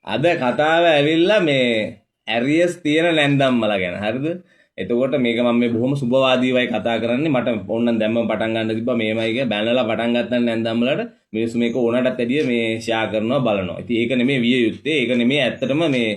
අද කතාව ඇවිල්ලා මේ ඇරියස් තියෙන නැන්දම්මලා ගැන. හරිද? එතකොට මේක මම මේ බොහොම සුබවාදීවයි කතා කරන්නේ. මට ඕනනම් දැම්මම පටන් ගන්න තිබ්බා මේමයි කිය බැනලා පටන් ගත්තා නැන්දම්මලාට මිනිස්සු මේක ඕනටත් වැඩිය මේ ෂෙයා කරනවා බලනවා. ඉතින් ඒක නෙමෙයි විය යුත්තේ. ඒක නෙමෙයි ඇත්තටම මේ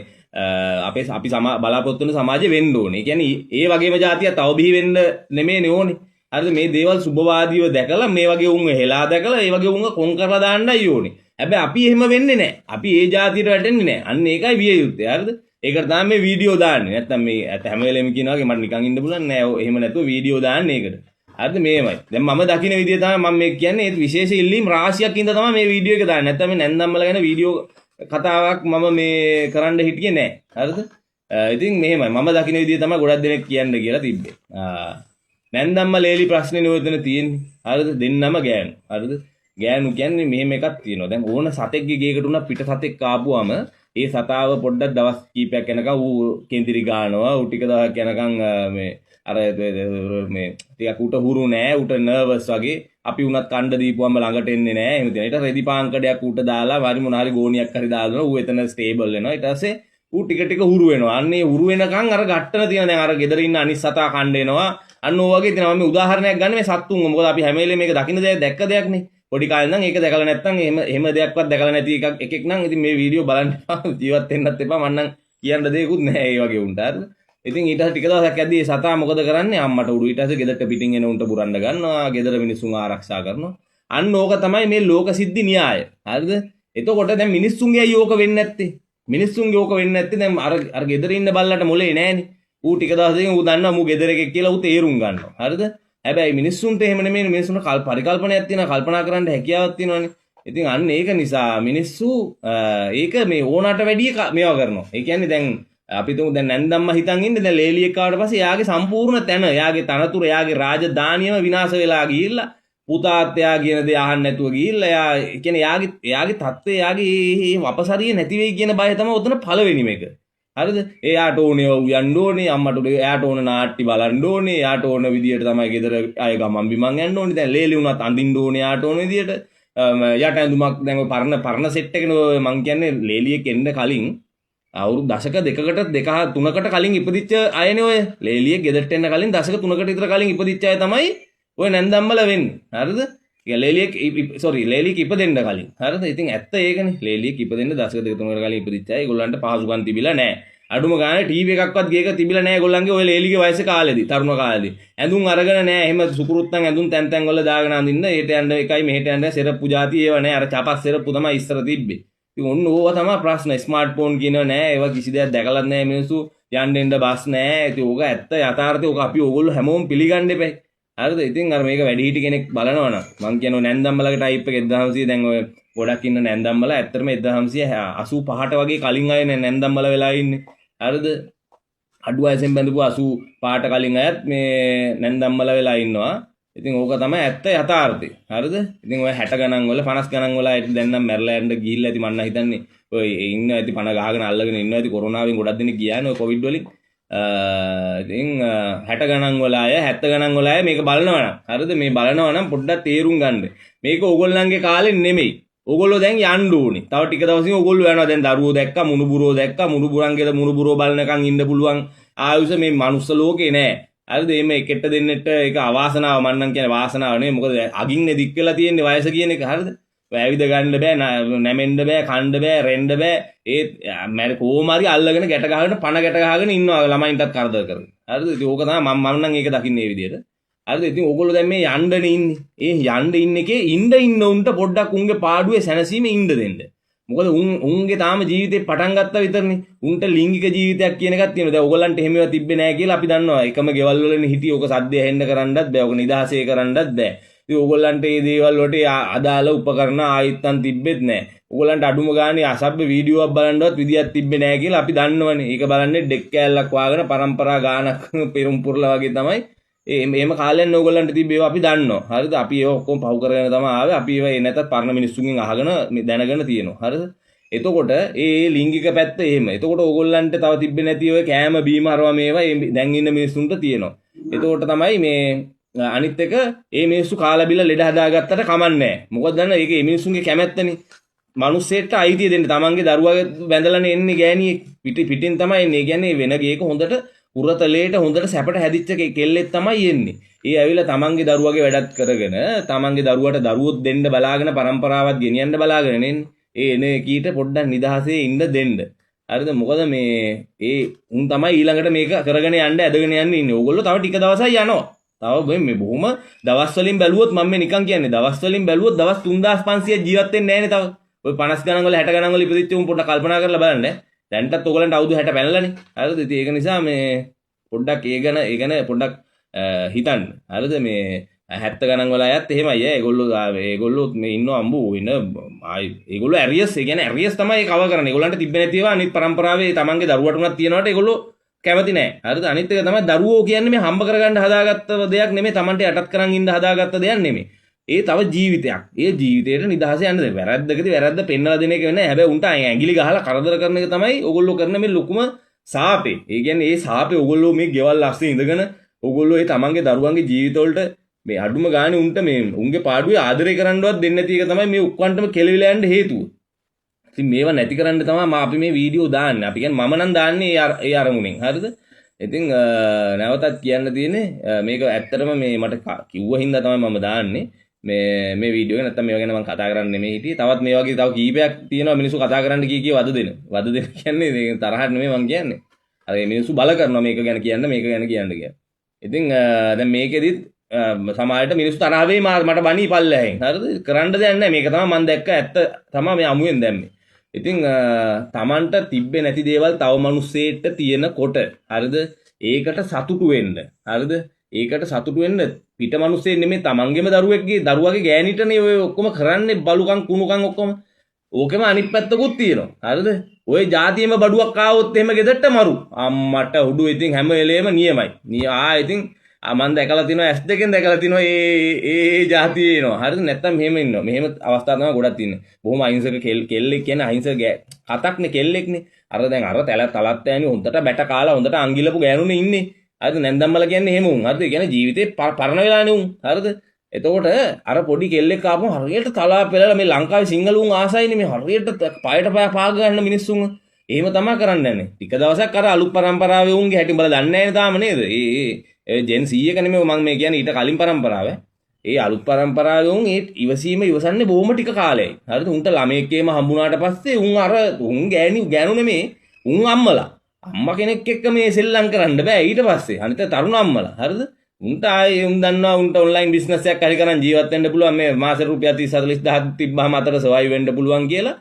අපි බලාපොරොත්තු වෙන සමාජෙ වෙන්න ඕනේ. ඒ කියන්නේ ඒ වගේම જાතිය තව බිහි වෙන්න නෙමෙයිනේ ඕනේ. හරිද? මේ දේවල් සුබවාදීව දැකලා මේ වගේ උන් හෙලා දැකලා ඒ වගේ උන්ව කොන් කරලා දාන්නයි ඕනේ. හැබැයි අපි එහෙම වෙන්නේ නැහැ. අපි ඒ જાතියට වැටෙන්නේ නැහැ. අන්න ඒකයි විය යුත්තේ. හරිද? ඒකට තමයි මේ වීඩියෝ දාන්නේ. නැත්තම් මේ හැම වෙලෙම කියනවා වගේ මට නිකන් ඉන්න පුළුවන් නෑ. එහෙම නැතුව වීඩියෝ දාන්නේ ඒකට. හරිද? මේමයි. දැන් මම දකින්න විදිය තමයි මම මේ කියන්නේ. ඒ විශේෂ ඉල්ලීම් රාශියක් ඉඳලා තමයි මේ වීඩියෝ එක දාන්නේ. නැත්තම් මේ නැන්දම්මල ගැන වීඩියෝ කතාවක් මම මේ කරන්න හිටියේ නෑ. හරිද? ඉතින් මෙහෙමයි. මම දකින්න විදිය තමයි ගොඩක් දෙනෙක් කියන්න කියලා තිබ්බේ. නැන්දම්ම ලේලි ප්‍රශ්නේ නෝතන තියෙන්නේ. හරිද? දෙන්නම ගෑනු. හරිද? ගෑනු කියන්නේ මෙහෙම එකක් තියෙනවා. දැන් ඕන සතෙක්ගේ ගේකට උනා පිට සතෙක් ආපුවම ඒ සතාව පොඩ්ඩක් දවස් කීපයක් යනකම් ඌ කෙන්තිරි ගන්නවා. ඌ ටික දවසක් යනකම් මේ අර මේ ටිකක් උට හුරු නෑ. උට නර්වස් වගේ. අපි උනත් කණ්ඩ දීපුවම ළඟට එන්නේ නෑ. එහෙම තියෙන. ඊට රෙදි පාංකඩයක් උට දාලා හරි මොන හරි ගෝණියක් හරි දාලා ඌ එතන ස්ටේබල් වෙනවා. ඊට පස්සේ ඌ ටික ටික හුරු වෙනවා. අන්නේ හුරු වෙනකන් අර ගට්ටන තියෙන දැන් අර ගෙදර ඉන්න අනිත් සතා කණ්ඩ එනවා. අන්න ඕ වගේ තියෙනවා. මම උදාහරණයක් ගන්න මේ සත්තුන්ව. මොකද අපි හැම වෙලේම මේක දකින්න දැක්ක දෙයක් නේ. පොඩි කාලේ නම් ඒක දැකලා නැත්නම් එහෙම දෙයක්වත් දැකලා නැති එකෙක් නම් ඉතින් මේ වීඩියෝ බලන්න ජීවත් වෙන්නත් එපා. මම නම් කියන්න දෙයක්වත් නැහැ ඒ වගේ උන්ට. හරිද? ඉතින් ඊට ටික දවසක් ඇද්දී සතා මොකද කරන්නේ? අම්මට උඩු ඊට පස්සේ ගෙදරට පිටින් එන උන්ට බුරන්න ගන්නවා. ගෙදර මිනිස්සුන් ආරක්ෂා කරනවා. අන්න ඕක තමයි මේ ලෝක සිද්ධි න්‍යාය. හරිද? එතකොට දැන් මිනිස්සුන්ගේ යෝක වෙන්නේ නැත්තේ. මිනිස්සුන්ගේ යෝක වෙන්නේ නැත්තේ දැන් අර ගෙදර ඉන්න බල්ලට මොලේ නැහනේ. ඌ ටික දවසකින් ඌ දන්නවා මූ ගෙදර එකෙක් කියලා ඌ තේරුම් ගන්නවා. හරිද? හැබැයි මිනිස්සුන්ට එහෙම නෙමෙයි. මිනිස්සුන්ට පරිකල්පනයක් තියෙනවා. කල්පනා කරන්න හැකියාවක් තියෙනවානේ. ඉතින් අන්න ඒක නිසා මිනිස්සු ඒක මේ ඕනට වැඩිය මේවා කරනවා. ඒ කියන්නේ දැන් අපි තුමු දැන් නැන්දම්ම හිතන් ඉන්නේ දැන් ලේලියෙක් ආවට පස්සේ එයාගේ සම්පූර්ණ තැන, එයාගේ තනතුර, එයාගේ රාජධානියම විනාශ වෙලා ගිහිල්ලා පුතාත් එයා කියන දේ අහන්න නැතුව ගිහිල්ලා එයා කියන්නේ එයාගේ තත්ත්වය එයාගේ වපසරිය නැති වෙයි කියන බය තමයි උතන පළවෙනිම එක. හරිද? එයාට ඕනේ යන්න ඕනේ, අම්මට එයාට ඕන නාට්ටි බලන්න ඕනේ, එයාට ඕන විදියට තමයි ගෙදර අය ගමන් බිමන් යන්න ඕනේ. දැන් ලේලි වුණත් අඳින්න ඕනේ එයාට ඕන විදියට. යට ඇඳුමක් දැන් ඔය පරණ සෙට් එකනේ මං කියන්නේ ලේලියෙක් එන්න කලින් අවුරුදු දශක දෙකකට දෙක තුනකට කලින් ඉපදිච්ච අයනේ ඔය. ලේලියෙක් ගෙදරට එන්න කලින් දශක 3කට විතර කලින් ඉපදිච්ච අය තමයි ඔය නැන්දම්මල වෙන්නේ. හරිද? ලේලියෙක් ලේලියෙක් ඉපදෙන්න කලින්. හරිද? ඉතින් ඇත්ත ඒකනේ. ලේලියෙක් ඉපදෙන්න දශක දෙක තුනකට කලින් ඉපදිච්ච අය ඒගොල්ලන්ට පහසුකම් තිබිලා නැහැ. අඩුම ගානේ ටීවී එකක්වත් ගේක තිබිලා නැහැ ඒගොල්ලන්ගේ ඔය ලේලිගේ වයසේ කාලෙදී, තරුණ කාලෙදී. ඇඳුම් අරගෙන නැහැ. එහෙම සුකුරුත්තන් ඇඳුම් තැන් තැන් වල දාගෙන අඳින්න. ඒට යන්න එකයි මෙහෙට යන්න සෙරප්පු જાති ඒව නැහැ. අර චපස් සෙරප්පු තමයි ඉස්සර තිබ්බේ. ඉතින් ඔන්න ඕවා තමයි ප්‍රශ්න. ස්මාර්ට්ෆෝන් කියනව නැහැ. ඒවා කිසි දෙයක් දැකලත් නැහැ මිනිස්සු. යන්න එන්න බස් නැහැ. ඉතින් ඕක ඇත්ත යථාර්ථය. ඕක අපි ඕගොල්ලෝ හැමෝම පිළිගන්න එපයි. හරිද? ඉතින් අර මේක වැඩි හිටි කෙනෙක් බලනවා නම් මං කියනවා නැන්දම්මලගේ ටයිප් එක 1900 දැන් ඔය ගොඩක් ඉන්න නැන්දම්මල ඇත්තටම 1985ට වගේ කලින් අය නැන්දම්මල වෙලා ඉන්නේ. හරිද? අඩු වයසෙන් බඳපු 85ට කලින් අයත් මේ නැන්දම්මල වෙලා ඉන්නවා. ඉතින් ඕක තමයි ඇත්ත යථාර්ථය. හරිද? ඉතින් ඔය 60 ගණන් වල 50 ගණන් වල අය දැන් නම් මැරලා යන්න ගිහිල්ලා ඇති මන්න හිතන්නේ. ඔය ඉන්න ඇති පණ ගහගෙන අල්ලගෙන ඉන්නවා ඇති කොරෝනාවෙන් ගොඩක් දෙනෙක් ගියානේ ඔය කොවිඩ් වලින්. ඉතින් 60 ගණන් වල අය 70 ගණන් වල අය මේක බලනවා නම් හරිද? මේ බලනවා නම් පොඩ්ඩක් තේරුම් ගන්න. මේක ඕගොල්ලන්ගේ කාලේ නෙමෙයි. ඕගොල්ලෝ දැන් යන්න ඕනේ. තව ටික දවසකින් ඕගොල්ලෝ යනවා. දැන් දරුවෝ දැක්කා, මුණුබුරෝ දැක්කා, මුණුබුරන්ගේද මුණුබුරෝ බලනකන් ඉන්න පුළුවන් ආයුෂ මේ මනුස්ස ලෝකේ නෑ. හරිද? මේ කෙට්ට දෙන්නෙට ඒක අවාසනාව මම නම් කියන්නේ වාසනාව නෙමෙයි. මොකද අගින්නේ දික් වෙලා තියෙන්නේ වයස කියන එක. හරිද? වැවිද ගන්න බෑ, නැමෙන්න බෑ, කන්න බෑ, රෙන්න බෑ. ඒ කොහොම හරි අල්ලගෙන ගැට ගහගෙන පණ ගැට ගහගෙන ඉන්නවා ළමයින්ටත් කරදර කරගෙන. හරිද? ඉතින් ඕක තමයි මම නම් ඒක දකින්නේ මේ විදිහට. හරිද? ඉතින් ඕගොල්ලෝ දැන් මේ යන්නනේ ඉන්නේ. ඒ යන්න ඉන්න එකේ ඉන්න උන්ට පොඩ්ඩක් උන්ගේ පාඩුවේ සැනසීමේ ඉන්න දෙන්න. මොකද උන්ගේ තාම ජීවිතේ පටන් ගත්තා විතරනේ. උන්ට ලිංගික ජීවිතයක් කියන එකක් තියෙනවා. දැන් ඕගොල්ලන්ට එහෙම ඒවා තිබ්බේ නැහැ කියලා අපි දන්නවා. එකම ගෙවල් වලනේ හිටියේ. ඕක සද්දය හෙන්න කරන්නත් බෑ. ඕක නිදහසේ කරන්නත් බෑ. ඉතින් ඕගොල්ලන්ට මේ දේවල් වලට අදාළ උපකරණ ආයිත්තන් තිබ්බෙත් නැහැ. ඕගොල්ලන්ට අඩුම ගානේ අසභ්‍ය වීඩියෝවක් බලන්නවත් විදියක් තිබ්බේ නැහැ කියලා අපි දන්නවනේ. ඒක බලන්නේ ඩෙක් කෑල්ලක් වාගෙන පරම්පරා ගානක් පෙරම් පුරලා වගේ තමයි. එහෙම කාලෙන් ඕගොල්ලන්ට තිබ්බේ ඒවා අපි දන්නවා. හරිද? අපි ඒව ඔක්කොම පහු කරගෙන තමයි ආවේ. අපි ඒව නැතත් පරණ මිනිස්සුන්ගෙන් අහගෙන දැනගෙන තියෙනවා. හරිද? එතකොට ඒ ලිංගික පැත්ත එහෙම. එතකොට ඕගොල්ලන්ට තව තිබ්බේ නැති ඔය කෑම බීම අරවා මේවා දැන් ඉන්න මිනිස්සුන්ට තියෙනවා. එතකොට තමයි මේ අනිත් එක මේ මිනිස්සු කාලා බිලා ලෙඩ හදාගත්තට කමන්නේ නැහැ. මොකද දන්න ඒක මේ මිනිස්සුන්ගේ කැමැත්තනේ. මිනිස්සෙට අයිතිය දෙන්න. තමන්ගේ දරුවාගේ වැඳලානේ එන්නේ ගෑණියෙක්. පිටින් තමයි එන්නේ. ඒ කියන්නේ වෙන ගේක හොඳට උරතලේට හොඳට සැපට හැදිච්ච කෙල්ලෙක් තමයි එන්නේ. ඒ ඇවිල්ලා තමන්ගේ දරුවාගේ වැඩත් කරගෙන තමන්ගේ දරුවට දරුවොත් දෙන්න බලාගෙන පරම්පරාවත් ගෙනියන්න බලාගෙන එන්නේ. ඒ එන කීට පොඩ්ඩක් නිදහසේ ඉන්න දෙන්න. හරිද? මොකද මේ උන් තමයි ඊළඟට මේක කරගෙන යන්න ඇදගෙන යන්නේ ඉන්නේ. ඕගොල්ලෝ තව ටික දවසක් යනවා. තව මේ බොහොම දවස් වලින් බැලුවොත් මම මේ නිකන් කියන්නේ දවස් වලින් බැලුවොත් දවස් 3500 ජීවත් වෙන්නේ නැහැනේ තව. ඔය 50 ගණන් වල 60 ගණන් වල ඉපදිච්ච උන් පොඩ්ඩක් කල්පනා කරලා බලන්න. දැන්ටත් ඔයගලන්ට අවුරුදු 60 පැනලානේ. හරිද? ඉතින් ඒක නිසා මේ පොඩ්ඩක් ඒ ගැන පොඩ්ඩක් හිතන්න. හරිද? මේ 70 ගණන් වල අයත් එහෙමයි. ඒගොල්ලෝ මේ ඉන්නව අම්බු ඉන්න ඒගොල්ලෝ ඇරියස්. ඒ කියන්නේ ඇරියස් තමයි කව කරන්නේ. ඒගොල්ලන්ට තිබ්බේ නැති ඒවා අනිත් පරම්පරාවේ තමන්ගේ දරුවට උනත් තියනවාට ඒගොල්ලෝ කැමති නැහැ. හරිද? අනිත් එක තමයි දරුවෝ කියන්නේ මේ හම්බ කරගන්න හදාගත්ත දෙයක් නෙමෙයි. තමන්ට යටත් කරන් ඉන්න හදාගත්ත දෙයක් නෙමෙයි. ඒ තව ජීවිතයක්. ඒ ජීවිතේට නිදහස යන්න දෙන්න. වැරද්දකදී වැරද්ද පෙන්වලා දෙන එක වෙන්නේ. හැබැයි උන්ට ඇඟිලි ගහලා කරදර කරන එක තමයි ඕගොල්ලෝ කරන මේ ලොකුම සාපේ. ඒ කියන්නේ ඒ සාපේ ඕගොල්ලෝ මේ ගෙවල් අස්සේ ඉඳගෙන ඕගොල්ලෝ ඒ තමන්ගේ දරුවන්ගේ ජීවිතවලට මේ අඩුම ගානේ උන්ට මේ උන්ගේ පාඩුවේ ආදරය කරන්නවත් දෙන්නේ නැති එක තමයි මේ උක්කන්ටම කෙලවිලා යන්න හේතුව. ඉතින් මේවා නැති කරන්න තමයි අපි මේ වීඩියෝ දාන්නේ. අපි කියන්නේ මම නම් දාන්නේ ඒ අරමුණෙන්. හරිද? ඉතින් නැවතත් කියන්න තියෙන්නේ මේක ඇත්තටම මේ මට කිව්ව හින්දා තමයි මම දාන්නේ. මේ වීඩියෝ එක නැත්තම් මේවා ගැන මම කතා කරන්න නෙමෙයි හිටියේ. තවත් මේ වගේ තව කීපයක් තියෙනවා මිනිස්සු කතා කරන්න කී වද දෙන. වද දෙන කියන්නේ මේ තරහට නෙමෙයි මම කියන්නේ. අර මේ මිනිස්සු බල කරනවා මේක ගැන කියන්න මේක ගැන කියන්න කියලා. ඉතින් දැන් මේකෙදිත් සමාජයට මිනිස්සු තරහ වෙයි මට බණී පල්ලෙහෙන්. හරිද? කරන්න දෙයක් නැහැ. මේක තමයි මම දැක්ක ඇත්ත තමයි මේ අමුයෙන් දැම්මේ. ඉතින් Tamanට තිබ්බේ නැති දේවල් තව මිනිස්සෙට තියෙනකොට හරිද? ඒකට සතුටු වෙන්න. හරිද? ඒකට සතුටු වෙන්න පිට මිනිස්සෙ නෙමෙයි තමන්ගේම දරුවගේ ගෑණිටනේ ඔය ඔක්කොම කරන්නේ බලුකම් කුණුකම් ඔක්කොම. ඕකෙම අනිත් පැත්තකුත් තියෙනවා. හරිද? ඔය જાතියෙම බඩුවක් ආවොත් එහෙම ගෙදරට මරු. අම්මට උඩු ඉතින් හැම වෙලේම නියමයි. ඉතින් මම දැකලා තිනවා S2 දැකලා තිනවා ඒ જાතියේ එනවා. හරිද? නැත්තම් මෙහෙම ඉන්නවා. මෙහෙම අවස්ථා තමයි ගොඩක් තියෙන්නේ. බොහොම අහිංසක කෙල්ලෙක් කියන්නේ අහිංසක කතක්නේ කෙල්ලෙක්නේ. දැන් තලත් යන්නේ හොඳට බැට කාලා හොඳට අංගිලපු ගෑනුනේ ඉන්නේ. හරිද? නැන්දම්මල කියන්නේ එහෙම උන්. හරිද? ඒ කියන්නේ ජීවිතේ පරණ වෙලානේ උන්. හරිද? එතකොට අර පොඩි කෙල්ලෙක් ආපුවම හරියට තලා පෙරලා මේ ලංකාවේ සිංහල උන් ආසයිනේ මේ හරියට පයට පය පාග ගන්න මිනිස්සුන්. එහෙම තමයි කරන්න යන්නේ. ටික දවසක් අර අලුත් පරම්පරාවේ උන්ගේ හැටි බල දන්නේ නැහැ තාම නේද? ඒ ජෙන් 100 එක නෙමෙයි මම මේ කියන්නේ ඊට කලින් පරම්පරාව. ඒ අලුත් පරම්පරාවේ උන් ඒ ඉවසන්නේ බොහොම ටික කාලයයි. හරිද? උන්ට ළමයෙක්ගේම හම්බුනාට පස්සේ උන් ගෑනු නෙමෙයි උන් අම්මලා. අම්මා කෙනෙක් එක්ක මේ සෙල්ලම් කරන්න බෑ ඊට පස්සේ. අනිත් තරුණ අම්මලා. හරිද? උන්ට ආයේ උන් දන්නවා උන්ට ඔන්ලයින් බිස්නස් එකක් හරි කරන් ජීවත් වෙන්න පුළුවන් මේ මාසෙ රුපියල් 30 40000 තිබ්බාම අතර සවයි වෙන්න පුළුවන් කියලා.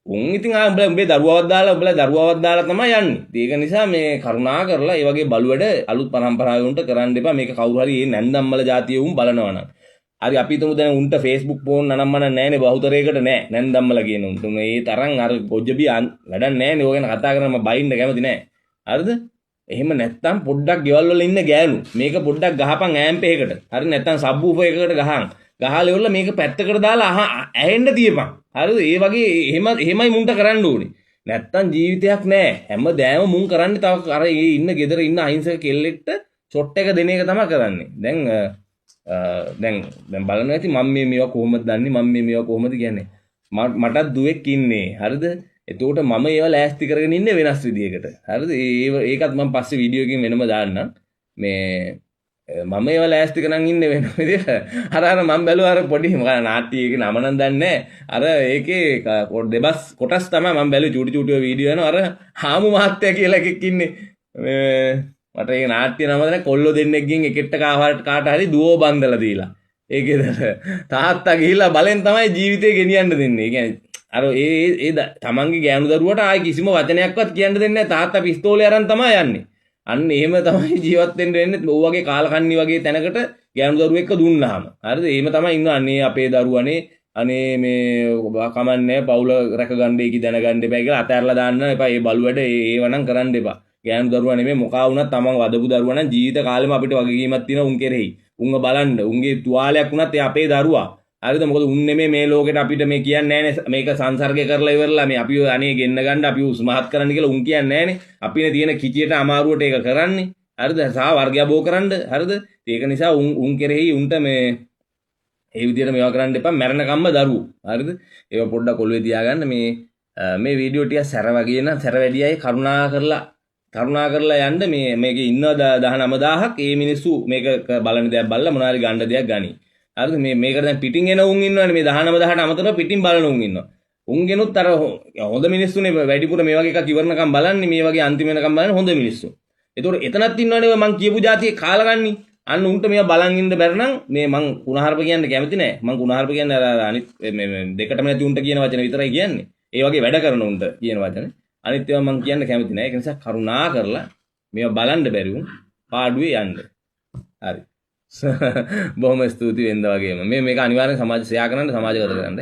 උන් ඉතින් උඹේ දරුවවත් දාලා තමයි යන්නේ. ඒක නිසා මේ කරුණා කරලා මේ වගේ බලු වැඩ අලුත් පරම්පරාවේ උන්ට කරන්න එපා. මේක කවුරු හරි මේ නැන්දම්මල જાතිය උන් බලනවා නම්. හරි අපි හිතමු දැන් උන්ට Facebook ෆෝන් නනම්මන නැහැනේ බහුතරයකට නැහැ. නැන්දම්මල කියන උන්ට මේ තරම් අර ගොජ්ජබි වැඩක් නැහැනේ. ඕක ගැන කතා කරන්න මම බයින්න කැමති නැහැ. හරිද? එහෙම නැත්තම් පොඩ්ඩක් ගෙවල් වල ඉන්න ගෑනු මේක පොඩ්ඩක් ගහපන් ඈම්ප් එකකට. හරි නැත්තම් සබ් වූෆර් එකකට ගහලා ඉවරලා මේක පැත්තකට දාලා ඇහෙන්න තියපන්. හරිද? ඒ වගේ එහෙමයි මුන්ට කරන්න ඕනේ. නැත්තම් ජීවිතයක් නැහැ. හැමදාම මුන් කරන්නේ තව අර ඉන්න ගෙදර ඉන්න අහිංසක කෙල්ලෙක්ට ෂොට් එක දෙන එක තමයි කරන්නේ. දැන් බලන්න ඇති මම මේවා කොහොමද දන්නේ මම මේවා කොහොමද කියන්නේ. මටත් දුවෙක් ඉන්නේ. හරිද? එතකොට මම ඒවා ලෑස්ති කරගෙන ඉන්නේ වෙනස් විදියකට. හරිද? ඒකත් මම පස්සේ වීඩියෝ එකකින් වෙනම දාන්නම්. මම ඒවා ලෑස්ති කරන් ඉන්නේ වෙන විදියට. අර මම බැලුවා අර පොඩි නාට්‍යයක නම නම් දන්නේ අර ඒකේ දෙබස් කොටස් තමයි මම බැලුවේ චූටි වීඩියෝ යනවා. අර හාමු මහත්තයා කියලා එකෙක් ඉන්නේ. මට ඒ නාට්‍ය නම දැන කොල්ලෝ දෙන්නෙක්ගෙන් එකට කාට හරි දුවෝ බන්දලා දීලා. ඒකේද තාත්තා ගිහිල්ලා බලෙන් තමයි ජීවිතේ ගෙනියන්න දෙන්නේ. ඒ කියන්නේ අර ඒ තමන්ගේ ගෑනු දරුවට ආයි කිසිම වචනයක්වත් කියන්න දෙන්නේ නැහැ. තාත්තා පිස්තෝලේ අරන් තමයි යන්නේ. අන්න එහෙම තමයි ජීවත් වෙන්න වෙන්නේ. ඔය වගේ කාලකන්ණි වගේ තැනකට ගෑනු දරුවෙක් දුන්නාම. හරිද? එහෙම තමයි ඉන්න අනේ අපේ දරුවනේ අනේ මේ කමන්නේ පවුල රැක ගන්න ඒකි දැනගන්න එපා කියලා අතහැරලා දාන්න එපා. ඒ බලු වැඩ ඒවනම් කරන්න එපා. ගෑනු දරුවා නෙමෙයි මොකා වුණත් තමන් වදපු දරුවා නම් ජීවිත කාලෙම අපිට වගකීමක් තියෙනවා උන් කෙරෙහි. උන්ව බලන්න. උන්ගේ තුවාලයක් වුණත් ඒ අපේ දරුවා. හරිද? මොකද උන් නෙමෙයි මේ ලෝකෙට අපිට මේ කියන්නේ නැහැනේ. මේක සංසර්ගය කරලා ඉවරලා මේ අපි අනේ ගෙන්න ගන්න අපි උස්මහත් කරන්න කියලා උන් කියන්නේ නැහැනේ. අපිනේ තියෙන කිචියට අමාරුවට ඒක කරන්නේ. හරිද? සා වර්ගය බෝ කරන්න. හරිද? ඒක නිසා උන් කෙරෙහි උන්ට මේ ඒ විදිහට මේවා කරන්න එපා මැරෙනකම්ම දරුවෝ. හරිද? ඒක පොඩ්ඩක් ඔළුවේ තියාගන්න මේ වීඩියෝ ටික සැර වගේ නම් සැර වැඩි අය කරුණා කරලා යන්න මේකේ ඉන්න 19000ක් ඒ මිනිස්සු මේක බලන දෙයක් බලලා මොනවාරි ගන්න දෙයක් ගනි. හරිද? මේකට දැන් පිටින් එන උන් ඉන්නවනේ මේ 19000ට අමතරව පිටින් බලන උන් ඉන්නවා. උන්ගෙනුත් අර හොඳ මිනිස්සුනේ වැඩිපුර මේ වගේ එකක් ඉවරනකම් බලන්නේ මේ වගේ අන්තිම වෙනකම් බලන්නේ හොඳ මිනිස්සු. ඒතකොට එතනත් ඉන්නවනේ මං කියපු જાතියේ කාලගන්නේ. අන්න උන්ට මේවා බලන් ඉන්න බැර නම් මේ මං කුණහරුප කියන්න කැමති නෑ. මං කුණහරුප කියන්නේ අර අනිත් මේ දෙකටම නැති උන්ට කියන වචන විතරයි කියන්නේ. ඒ වගේ වැඩ කරන උන්ට කියන වචන. අනිත් ඒවා මං කියන්න කැමති නෑ. ඒක නිසා කරුණා කරලා මේවා බලන්න බැරි උන් පාඩුවේ යන්න. හරි. බොහොම ස්තුතියි වෙනද වගේම. මේක අනිවාර්යෙන් සමාජ සේවා කරන්න සමාජගත කරන්න.